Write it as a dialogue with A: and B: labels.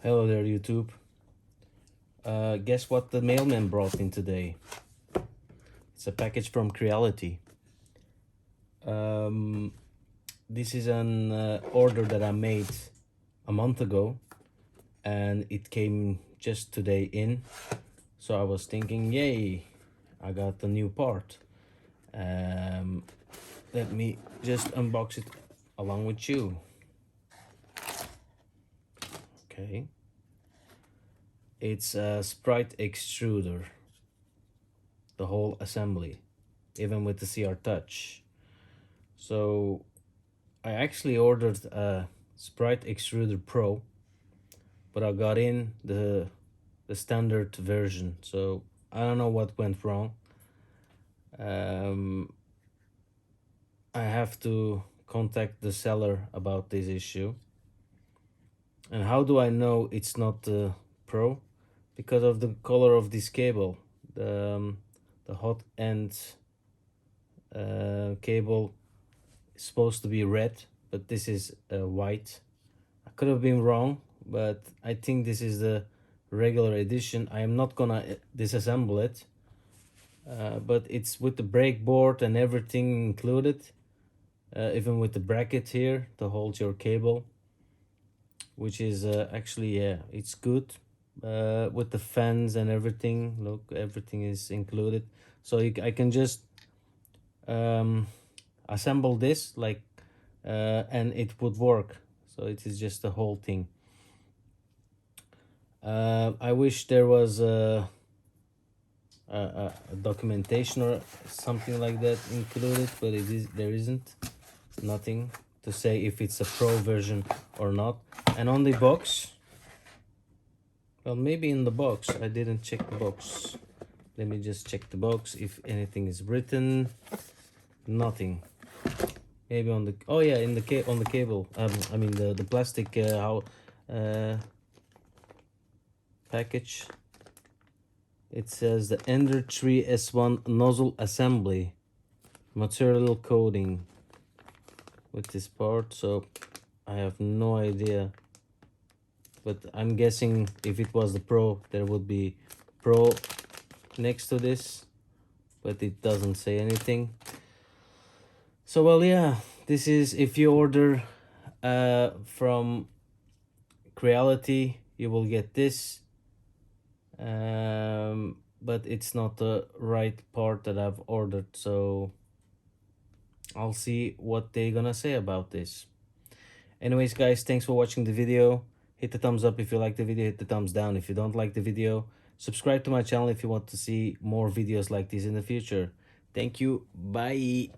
A: Hello there, YouTube. Guess what the mailman brought in today? It's a package from Creality. This is an order that I made a month ago, and it came just today in. So I was thinking, yay, I got the new part. Let me just unbox it along with you. Okay. It's a Sprite extruder, the whole assembly, even with the CR Touch. So I actually ordered a Sprite Extruder Pro, but I got in the standard version. So I don't know what went wrong. I have to contact the seller about this issue. And how do I know it's not the Pro? Because of the color of this cable. The hot end cable is supposed to be red, but this is white. I could have been wrong, but I think this is the regular edition. I am not gonna disassemble it, but it's with the brake board and everything included, even with the bracket here to hold your cable, which is actually, yeah, it's good. With the fans and everything, look, everything is included. So I can just assemble this like and it would work. So it is just the whole thing. I wish there was a documentation or something like that included, but there isn't. Nothing to say if it's a pro version or not. And on the box, well, maybe in the box, I didn't check the box. Let me just check the box if anything is written. Nothing. Maybe on the, oh yeah, in the on the cable. I mean the plastic package. It says the Ender 3 S1 nozzle assembly, material coating with this part. So I have no idea, but I'm guessing if it was the Pro, there would be Pro next to this, but it doesn't say anything. So well, yeah, this is, if you order from Creality, you will get this, but it's not the right part that I've ordered, so I'll see what they're gonna say about this. Anyways, guys, thanks for watching the video. Hit the thumbs up if you like the video, hit the thumbs down if you don't like the video. Subscribe to my channel if you want to see more videos like this in the future. Thank you. Bye.